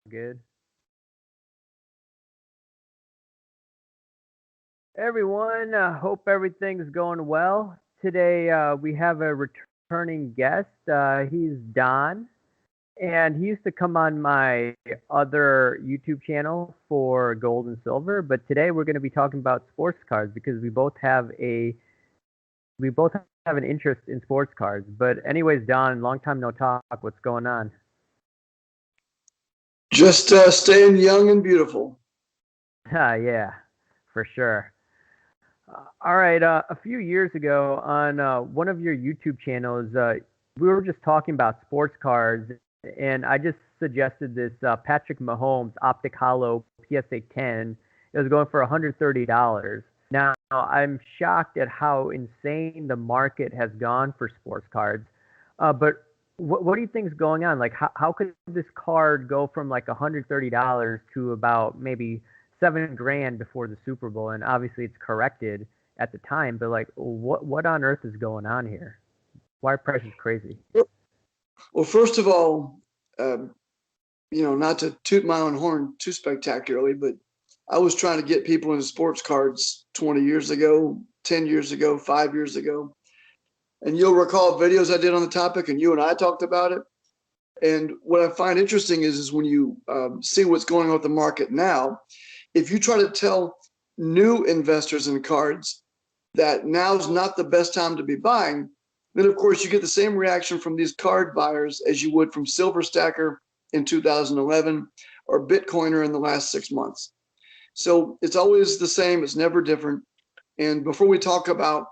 Good. Everyone, hope everything's going well. Today, we have a returning guest. He's Don, and he used to come on my other YouTube channel for gold and silver. But today, we're going to be talking about sports cards because we both have an interest in sports cards. But anyways, Don, long time no talk. What's going on? Just staying young and beautiful. Yeah, for sure. All right. A few years ago on one of your YouTube channels, we were just talking about sports cards, and I just suggested this Patrick Mahomes Optic Hollow PSA 10. It was going for $130. Now, I'm shocked at how insane the market has gone for sports cards. But what do you think is going on? Like, how could this card go from like $130 to about maybe 7 grand before the Super Bowl? And obviously, it's corrected at the time. But like, what on earth is going on here? Why are prices crazy? Well, first of all, not to toot my own horn too spectacularly, but I was trying to get people into sports cards 20 years ago, 10 years ago, 5 years ago. And you'll recall videos I did on the topic, and you and I talked about it. And what I find interesting is when you see what's going on with the market now, if you try to tell new investors in cards that now's not the best time to be buying, then of course you get the same reaction from these card buyers as you would from Silver Stacker in 2011 or Bitcoiner in the last 6 months. So it's always the same, it's never different. And before we talk about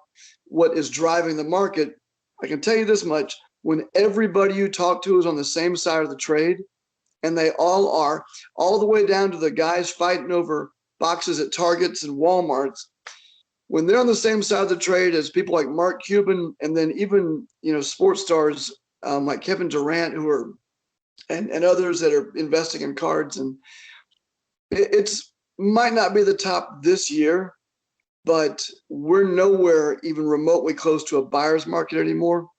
what is driving the market, I can tell you this much: when everybody you talk to is on the same side of the trade, and they all are, all the way down to the guys fighting over boxes at Targets and Walmarts, when they're on the same side of the trade as people like Mark Cuban, and then even sports stars like Kevin Durant, who are and others that are investing in cards, and it's might not be the top this year, but we're nowhere even remotely close to a buyer's market anymore.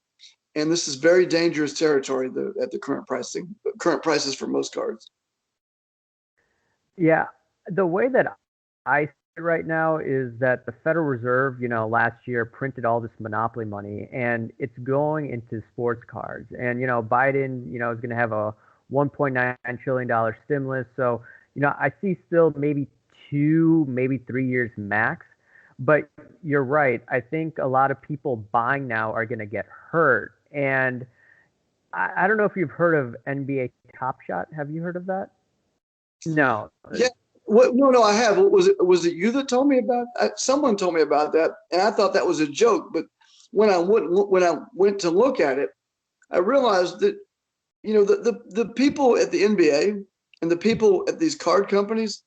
And this is very dangerous territory at the current prices for most cards. Yeah, the way that I see it right now is that the Federal Reserve, last year printed all this monopoly money and it's going into sports cards. And, Biden, is going to have a $1.9 trillion stimulus. So, I see still maybe 2, maybe 3 years max. But you're right. I think a lot of people buying now are going to get hurt. And I don't know if you've heard of NBA Top Shot. Have you heard of that? No. Yeah. What? No, no, I have. What was it? Was it you that told me about? Someone told me about that, and I thought that was a joke. But when I went to look at it, I realized that the people at the NBA and the people at these card companies,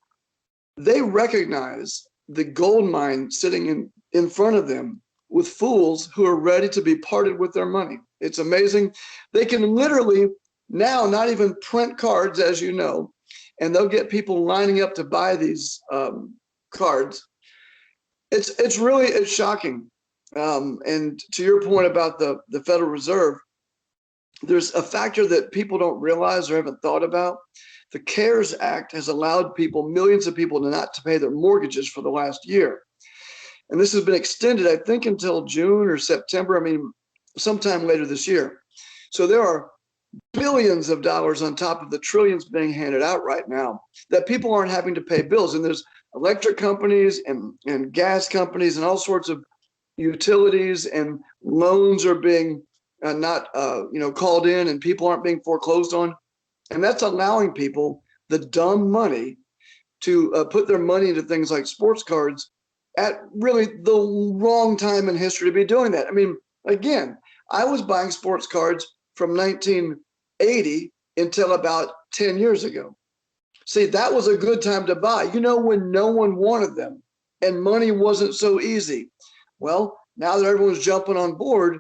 they recognize the gold mine sitting in front of them with fools who are ready to be parted with their money. It's amazing. They can literally now not even print cards, as you know, and they'll get people lining up to buy these cards. It's shocking. And to your point about the Federal Reserve, there's a factor that people don't realize or haven't thought about. The CARES Act has allowed people, millions of people, to not to pay their mortgages for the last year. And this has been extended, I think, until June or September. I mean, sometime later this year. So there are billions of dollars on top of the trillions being handed out right now that people aren't having to pay bills. And there's electric companies and gas companies and all sorts of utilities, and loans are being not called in, and people aren't being foreclosed on. And that's allowing people the dumb money to put their money into things like sports cards at really the wrong time in history to be doing that. I mean, again, I was buying sports cards from 1980 until about 10 years ago. See, that was a good time to buy, when no one wanted them and money wasn't so easy. Well, now that everyone's jumping on board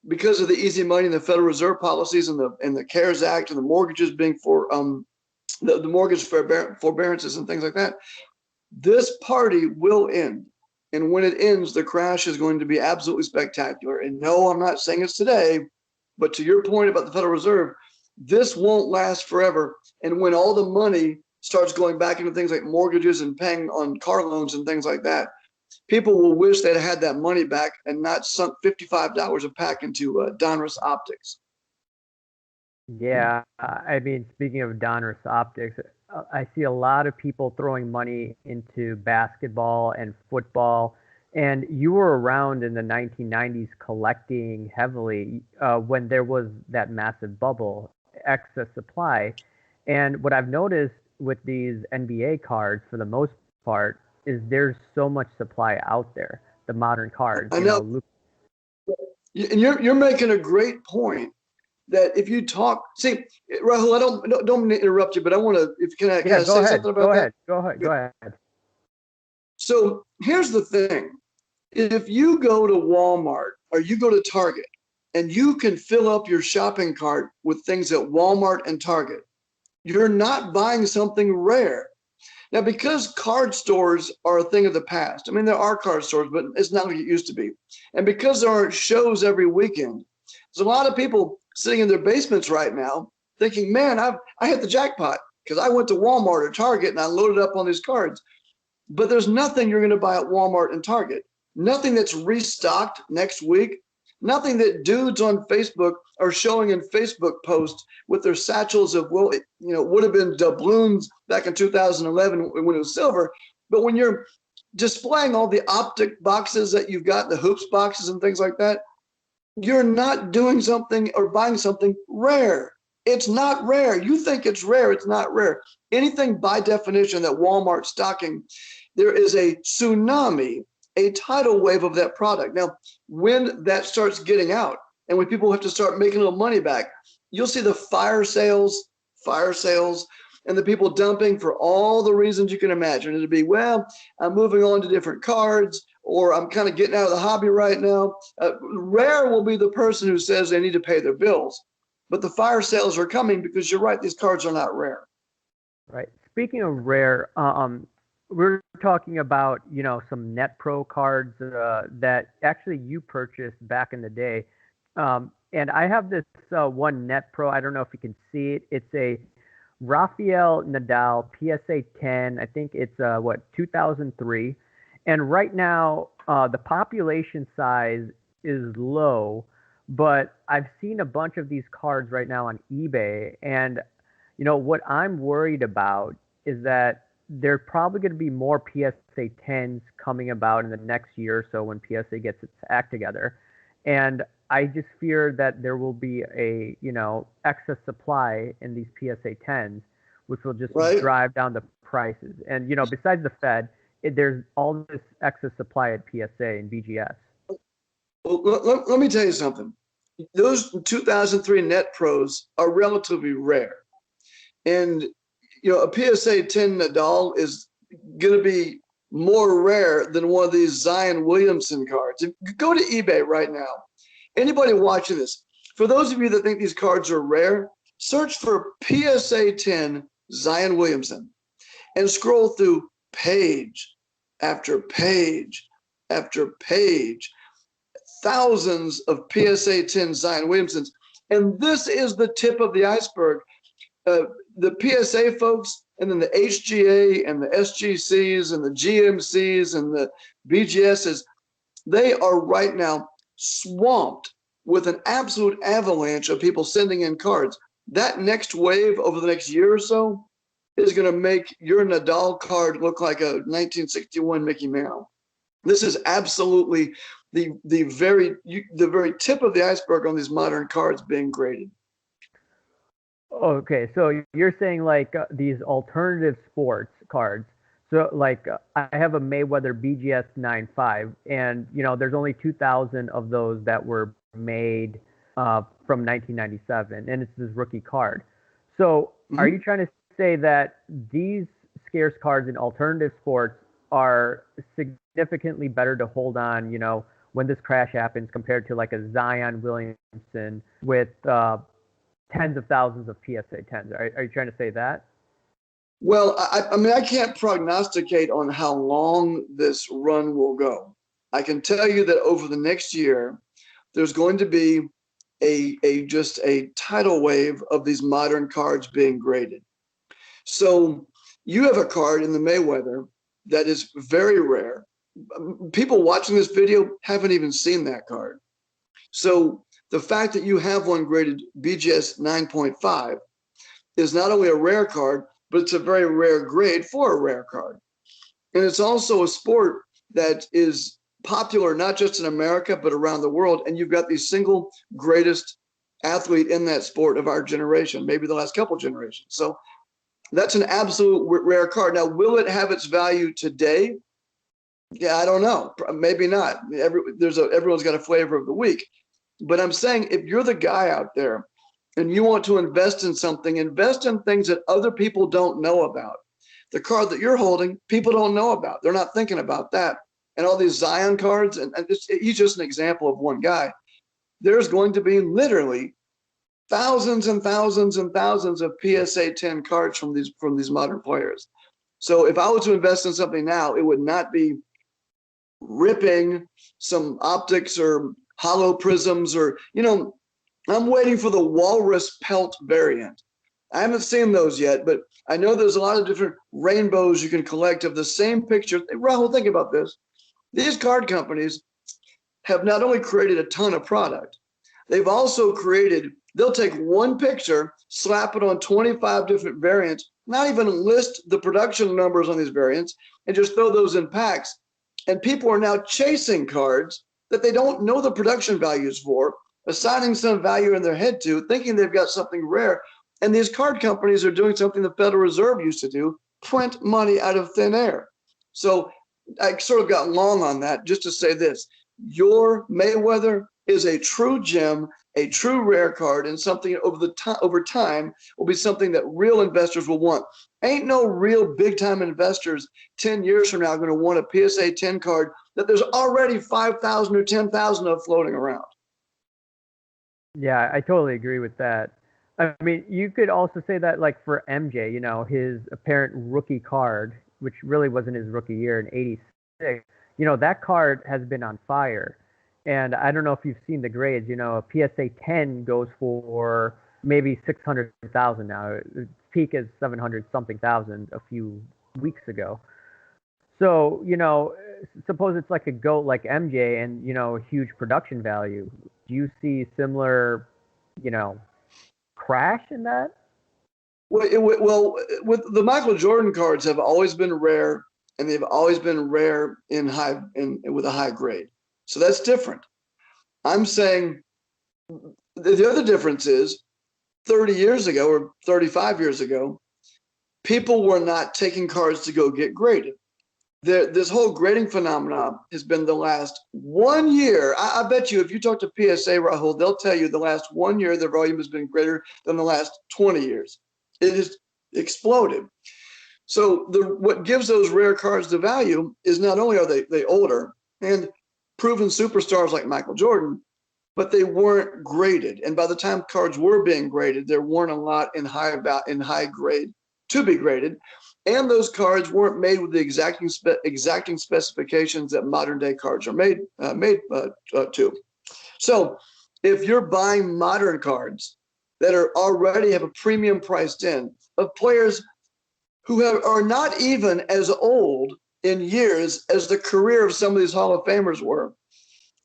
because of the easy money and the Federal Reserve policies and the CARES Act and the mortgages being for the mortgage forbearances and things like that, this party will end. And when it ends, the crash is going to be absolutely spectacular. And no, I'm not saying it's today, but to your point about the Federal Reserve, this won't last forever. And when all the money starts going back into things like mortgages and paying on car loans and things like that, people will wish they'd had that money back and not sunk $55 a pack into Donruss optics. Yeah, I mean, speaking of Donruss optics, I see a lot of people throwing money into basketball and football. And you were around in the 1990s collecting heavily when there was that massive bubble, excess supply. And what I've noticed with these NBA cards, for the most part, is there's so much supply out there. The modern cards, I know, and you're making a great point. That if you talk, see, Rahul, I don't mean to interrupt you, but I want to, if can yeah, I go say ahead, something about go that? ahead, go ahead, go ahead. So here's the thing: if you go to Walmart or you go to Target, and you can fill up your shopping cart with things at Walmart and Target, you're not buying something rare. Now, because card stores are a thing of the past, I mean, there are card stores, but it's not like it used to be. And because there aren't shows every weekend, there's a lot of people sitting in their basements right now thinking, man, I hit the jackpot because I went to Walmart or Target and I loaded up on these cards. But there's nothing you're going to buy at Walmart and Target. Nothing that's restocked next week. Nothing that dudes on Facebook are showing in Facebook posts with their satchels of, well, it, would have been doubloons back in 2011 when it was silver. But when you're displaying all the optic boxes that you've got, the hoops boxes and things like that, you're not doing something or buying something rare. It's not rare. You think it's rare. It's not rare. Anything by definition that Walmart's stocking, there is a tsunami, a tidal wave of that product. Now, when that starts getting out and when people have to start making a little money back, you'll see the fire sales, and the people dumping for all the reasons you can imagine. It'll be, well, I'm moving on to different cards, or I'm kind of getting out of the hobby right now. Rare will be the person who says they need to pay their bills. But the fire sales are coming because you're right, these cards are not rare. Right. Speaking of rare, we're talking about, some Net Pro cards that actually you purchased back in the day. And I have this one Net Pro. I don't know if you can see it. It's a Rafael Nadal PSA 10. I think it's 2003. And right now, the population size is low, but I've seen a bunch of these cards right now on eBay. And, what I'm worried about is that there are probably going to be more PSA 10s coming about in the next year or so when PSA gets its act together. And I just fear that there will be a, excess supply in these PSA 10s, which will just Right. drive down the prices. And, besides the Fed, there's all this excess supply at PSA and BGS. Well, let me tell you something. Those 2003 Net Pros are relatively rare. And, a PSA 10 Nadal is going to be more rare than one of these Zion Williamson cards. If you go to eBay right now, anybody watching this, for those of you that think these cards are rare, search for PSA 10 Zion Williamson and scroll through page after page after page, thousands of PSA 10 Zion Williamsons. And this is the tip of the iceberg. The PSA folks, and then the HGA and the SGCs and the GMCs and the BGSs, they are right now swamped with an absolute avalanche of people sending in cards. That next wave over the next year or so is going to make your Nadal card look like a 1961 Mickey Mantle. This is absolutely the very tip of the iceberg on these modern cards being graded. Okay, so you're saying like these alternative sports cards. So like I have a Mayweather BGS 9.5, and there's only 2,000 of those that were made from 1997, and it's this rookie card. So are you trying to say that these scarce cards in alternative sports are significantly better to hold on, when this crash happens compared to like a Zion Williamson with tens of thousands of PSA 10s? Are you trying to say that? Well, I mean, I can't prognosticate on how long this run will go. I can tell you that over the next year, there's going to be just a tidal wave of these modern cards being graded. So you have a card in the Mayweather that is very rare. People watching this video haven't even seen that card. So the fact that you have one graded BGS 9.5 is not only a rare card, but it's a very rare grade for a rare card. And it's also a sport that is popular not just in America, but around the world. And you've got the single greatest athlete in that sport of our generation, maybe the last couple generations. So that's an absolute rare card. Now, will it have its value today? Yeah, I don't know. Maybe not. Everyone's got a flavor of the week. But I'm saying if you're the guy out there and you want to invest in something, invest in things that other people don't know about. The card that you're holding, people don't know about. They're not thinking about that. And all these Zion cards, and he's just an example of one guy. There's going to be literally thousands and thousands and thousands of PSA 10 cards from these modern players. So if I was to invest in something now, it would not be ripping some optics or hollow prisms or, I'm waiting for the walrus pelt variant. I haven't seen those yet, but I know there's a lot of different rainbows you can collect of the same picture. Rahul, think about this. These card companies have not only created a ton of product, they've also they'll take one picture, slap it on 25 different variants, not even list the production numbers on these variants, and just throw those in packs. And people are now chasing cards that they don't know the production values for, assigning some value in their head to, thinking they've got something rare. And these card companies are doing something the Federal Reserve used to do, print money out of thin air. So I sort of got long on that just to say this. Your Mayweather is a true gem, a true rare card, and something over time will be something that real investors will want. Ain't no real big-time investors 10 years from now going to want a PSA 10 card that there's already 5,000 or 10,000 of floating around. Yeah, I totally agree with that. I mean, you could also say that, like, for MJ, his apparent rookie card, which really wasn't his rookie year in '86, that card has been on fire. And I don't know if you've seen the grades. A PSA 10 goes for maybe 600,000 now. Its peak is 700 something thousand a few weeks ago. So, suppose it's like a GOAT like MJ and, huge production value. Do you see similar, crash in that? Well, with the Michael Jordan cards have always been rare, and they've always been rare with a high grade. So that's different. I'm saying the other difference is 30 years ago or 35 years ago, people were not taking cards to go get graded. This whole grading phenomenon has been the last 1 year. I bet you if you talk to PSA, Rahul, they'll tell you the last 1 year, their volume has been greater than the last 20 years. It has exploded. So what gives those rare cards the value is not only are they older and proven superstars like Michael Jordan, but they weren't graded. And by the time cards were being graded, there weren't a lot in high grade to be graded. And those cards weren't made with the exacting specifications that modern day cards are made to. So if you're buying modern cards that already have a premium priced in of players who are not even as old in years as the career of some of these Hall of Famers were,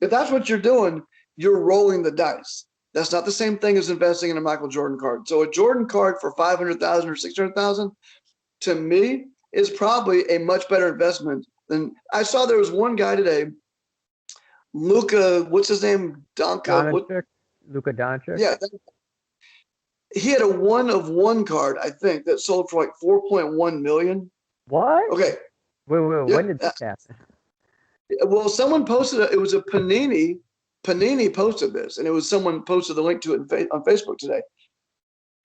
if that's what you're doing, you're rolling the dice. That's not the same thing as investing in a Michael Jordan card. So a Jordan card for 500,000 or 600,000, to me, is probably a much better investment than I saw. There was one guy today, Luka, what's his name? Luka Doncic. Yeah, he had a 1 of 1 card, I think, that sold for like 4.1 million. What? Okay. Wait, when did that happen? Well, someone posted it was a Panini. Panini posted this, and someone posted the link to it on Facebook today.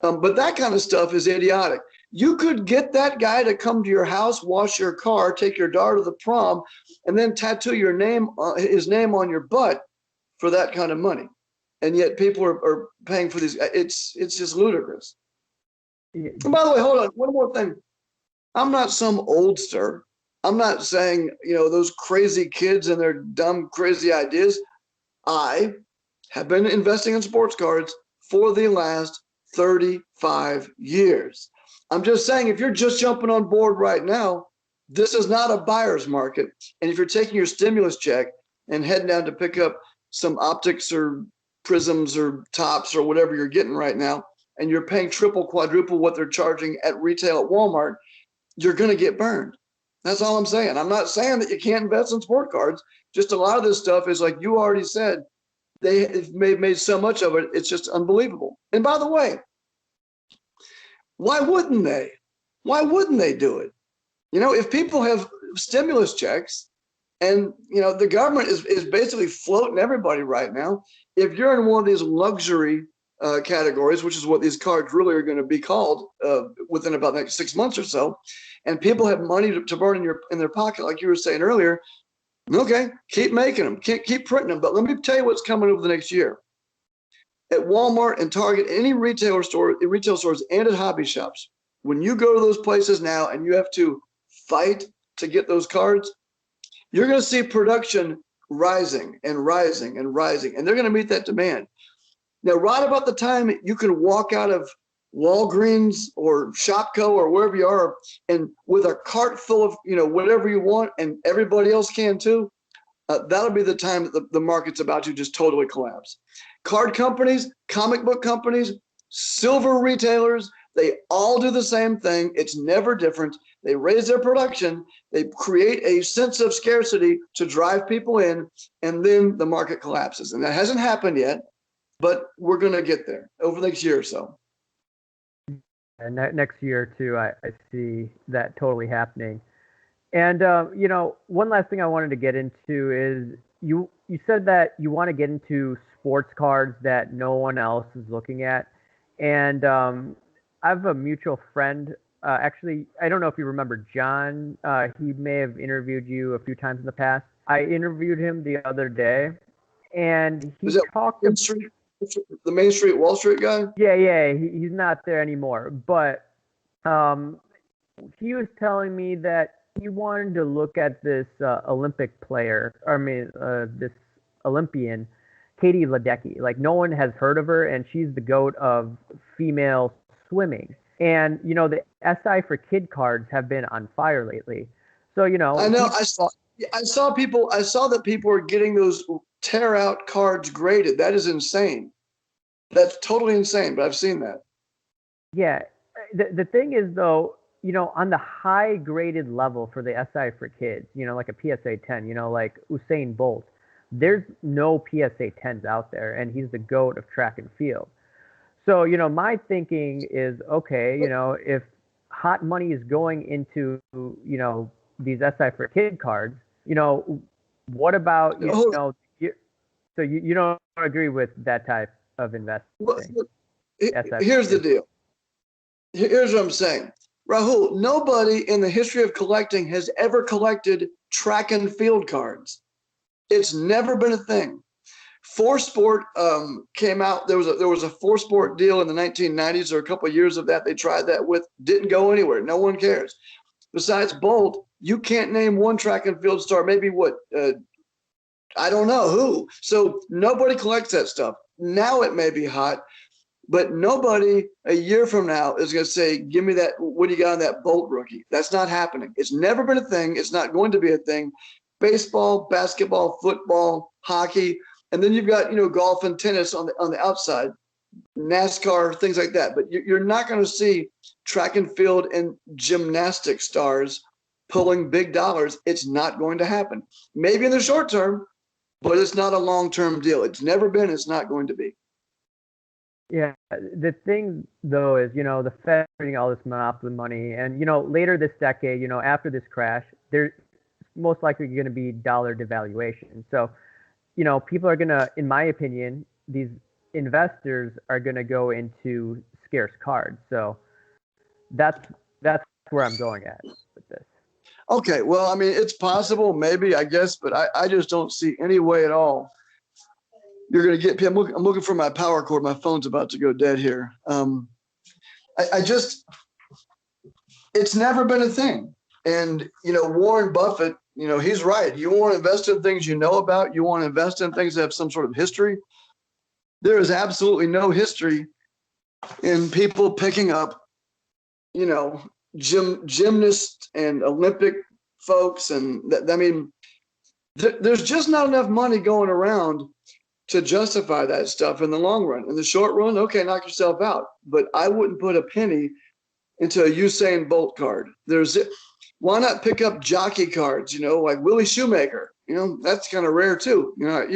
But that kind of stuff is idiotic. You could get that guy to come to your house, wash your car, take your daughter to the prom, and then tattoo his name on your butt for that kind of money. And yet people are paying for these. It's just ludicrous. Yeah. And by the way, hold on, one more thing. I'm not some oldster. I'm not saying, those crazy kids and their dumb, crazy ideas. I have been investing in sports cards for the last 35 years. I'm just saying, if you're just jumping on board right now, this is not a buyer's market. And if you're taking your stimulus check and heading down to pick up some optics or prisms or tops or whatever you're getting right now, and you're paying triple, quadruple what they're charging at retail at Walmart, you're going to get burned. That's all I'm saying. I'm not saying that you can't invest in sport cards. Just a lot of this stuff is, like you already said, they've made so much of it. It's just unbelievable. And by the way, why wouldn't they? Why wouldn't they do it? You know, if people have stimulus checks and, you know, the government is basically floating everybody right now. If you're in one of these luxury categories, which is what these cards really are going to be called within about the next 6 months or so, and people have money to burn in their pocket, like you were saying earlier, okay, keep making them, keep printing them. But let me tell you what's coming over the next year. At Walmart and Target, any retail stores and at hobby shops, when you go to those places now and you have to fight to get those cards, you're going to see production rising and rising and rising, and they're going to meet that demand. Now, right about the time you can walk out of Walgreens or Shopko or wherever you are, and with a cart full of, you know, whatever you want, and everybody else can too, that'll be the time that the market's about to just totally collapse. Card companies, comic book companies, silver retailers, they all do the same thing. It's never different. They raise their production. They create a sense of scarcity to drive people in, and then the market collapses. And that hasn't happened yet, but we're going to get there over the next year or so. And next year or two, I see that totally happening. And you know, one last thing I wanted to get into is you said that you want to get into sports cards that no one else is looking at. And I have a mutual friend. Actually, I don't know if you remember John. He may have interviewed you a few times in the past. I interviewed him the other day, and he talked about the Main Street, Wall Street guy. Yeah. He's not there anymore. But he was telling me that he wanted to look at this Olympic player. This Olympian, Katie Ledecky. Like, no one has heard of her, and she's the GOAT of female swimming. And, you know, the SI for kid cards have been on fire lately. So, you know, I know. I saw that people are getting those tear out cards graded. That is insane. That's totally insane, but I've seen that. Yeah. The thing is, though, you know, on the high graded level for the SI for kids, you know, like a PSA 10, you know, like Usain Bolt, there's no PSA 10s out there, and he's the GOAT of track and field. So, you know, my thinking is, okay, you know, if hot money is going into, you know, these SI for kid cards, you know, what about, you know, so you don't agree with that type of investing? Well, here's the deal. Here's what I'm saying. Rahul, nobody in the history of collecting has ever collected track and field cards. It's never been a thing. Four Sport came out. There was a Four Sport deal in the 1990s, or a couple of years of that. They tried that with, didn't go anywhere. No one cares. Besides Bolt, you can't name one track and field star. Maybe I don't know who. So nobody collects that stuff. Now it may be hot, but nobody a year from now is going to say, give me that. What do you got on that Bolt rookie? That's not happening. It's never been a thing. It's not going to be a thing. Baseball, basketball, football, hockey. And then you've got, you know, golf and tennis on the outside, NASCAR, things like that. But you're not going to see track and field and gymnastics stars pulling big dollars. It's not going to happen. Maybe in the short term, but it's not a long-term deal. It's never been. It's not going to be. Yeah. The thing, though, is, you know, the Fed printing all this monopoly money. And, you know, later this decade, you know, after this crash, there's most likely going to be dollar devaluation. So, you know, people are going to, in my opinion, these investors are going to go into scarce cards. So that's where I'm going at with this. Okay. Well, I mean, it's possible, maybe, I guess, but I just don't see any way at all you're going to get. I'm looking for my power cord. My phone's about to go dead here. It's never been a thing. And, you know, Warren Buffett, you know, he's right. You want to invest in things you know about. You want to invest in things that have some sort of history. There is absolutely no history in people picking up, you know, gymnasts and Olympic folks. And I mean, there's just not enough money going around to justify that stuff in the long run. In the short run, okay, knock yourself out. But I wouldn't put a penny into a Usain Bolt card. Why not pick up jockey cards, you know, like Willie Shoemaker? You know, that's kind of rare too. You know,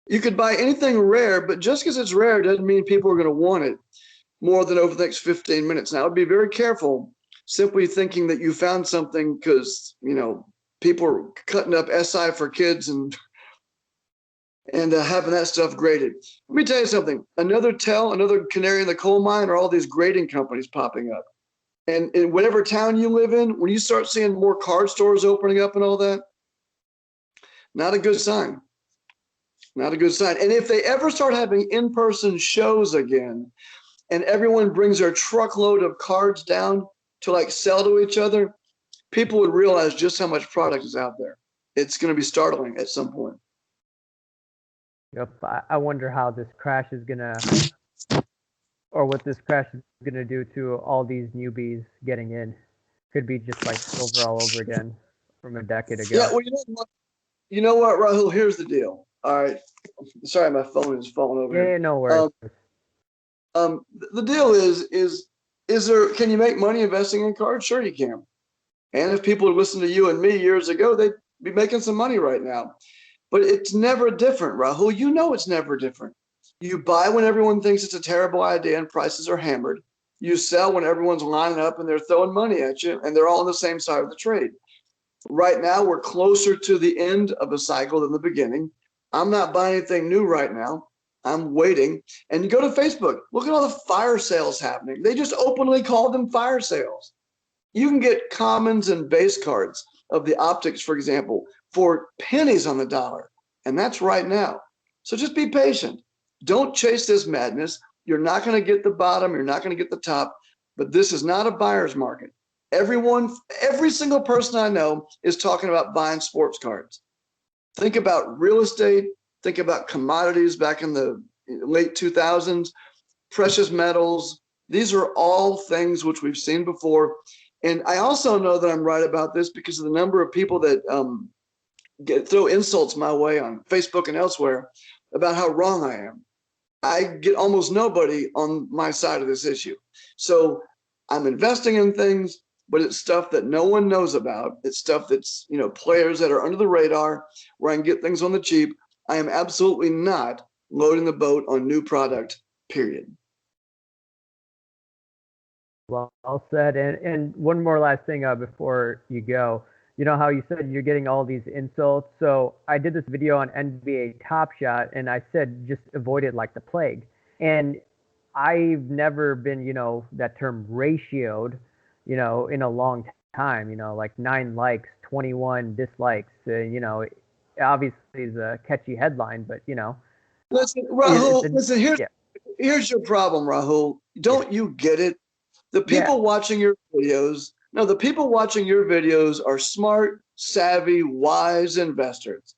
you could buy anything rare, but just because it's rare doesn't mean people are going to want it more than over the next 15 minutes. Now, I'd be very careful simply thinking that you found something because, you know, people are cutting up SI for kids and having that stuff graded. Let me tell you something. Another canary in the coal mine are all these grading companies popping up. And in whatever town you live in, when you start seeing more card stores opening up and all that, not a good sign. Not a good sign. And if they ever start having in-person shows again, and everyone brings their truckload of cards down to like sell to each other, people would realize just how much product is out there. It's going to be startling at some point. Yep. I wonder how this crash is going to, or what this crash is going to do to all these newbies getting in. Could be just like silver all over again from a decade ago. Yeah, well, you know what, Rahul? Here's the deal. All right. Sorry, my phone is falling over here. Yeah, no worries. The deal is there, can you make money investing in cards? Sure you can. And if people had listened to you and me years ago, they'd be making some money right now. But it's never different, Rahul. You know it's never different. You buy when everyone thinks it's a terrible idea and prices are hammered. You sell when everyone's lining up and they're throwing money at you and they're all on the same side of the trade. Right now, we're closer to the end of a cycle than the beginning. I'm not buying anything new right now. I'm waiting. And you go to Facebook, look at all the fire sales happening. They just openly call them fire sales. You can get commons and base cards of the optics, for example, for pennies on the dollar. And that's right now. So just be patient. Don't chase this madness. You're not going to get the bottom. You're not going to get the top. But this is not a buyer's market. Every single person I know is talking about buying sports cards. Think about real estate. Think about commodities back in the late 2000s, precious metals. These are all things which we've seen before. And I also know that I'm right about this because of the number of people that throw insults my way on Facebook and elsewhere about how wrong I am. I get almost nobody on my side of this issue. So I'm investing in things, but it's stuff that no one knows about. It's stuff that's, you know, players that are under the radar where I can get things on the cheap. I am absolutely not loading the boat on new product, period. Well said. And one more last thing before you go. You know how you said you're getting all these insults? So I did this video on NBA Top Shot, and I said just avoid it like the plague. And I've never been, you know, that term ratioed, you know, in a long time, you know, like 9 likes, 21 dislikes, you know, obviously is a catchy headline, but, you know. Listen, Rahul, here's your problem, Rahul. Don't you get it? The people watching your videos, the people watching your videos are smart, savvy, wise investors.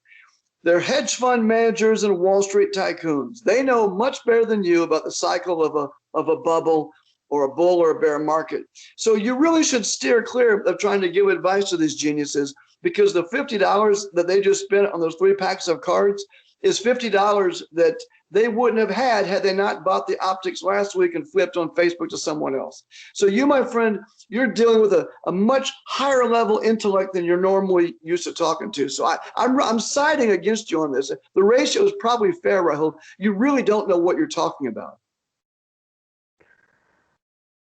They're hedge fund managers and Wall Street tycoons. They know much better than you about the cycle of a bubble or a bull or a bear market. So you really should steer clear of trying to give advice to these geniuses, because the $50 that they just spent on those 3 packs of cards is $50 that they wouldn't have had they not bought the optics last week and flipped on Facebook to someone else. So you, my friend, you're dealing with a much higher level intellect than you're normally used to talking to. So I'm siding against you on this. The ratio is probably fair, Rahul. You really don't know what you're talking about.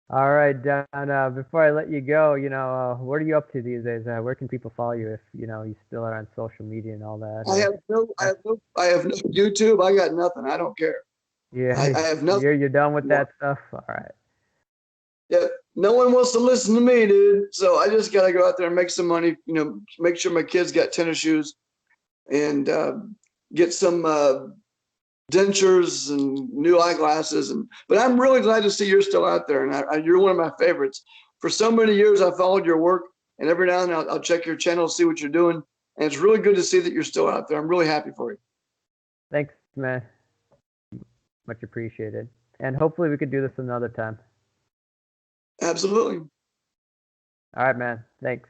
All right, Don, before I let you go, you know, what are you up to these days? Where can people follow you if, you know, you still are on social media and all that? I have no YouTube. I got nothing. I don't care. Yeah, I have nothing. You're done with that stuff? All right. Yeah, no one wants to listen to me, dude. So I just got to go out there and make some money, you know, make sure my kids got tennis shoes and get some dentures and new eyeglasses. But I'm really glad to see you're still out there, and you're one of my favorites. For so many years, I followed your work, and every now and then I'll check your channel, see what you're doing, and it's really good to see that you're still out there. I'm really happy for you. Thanks, man. Much appreciated. And hopefully we could do this another time. Absolutely. All right, man. Thanks.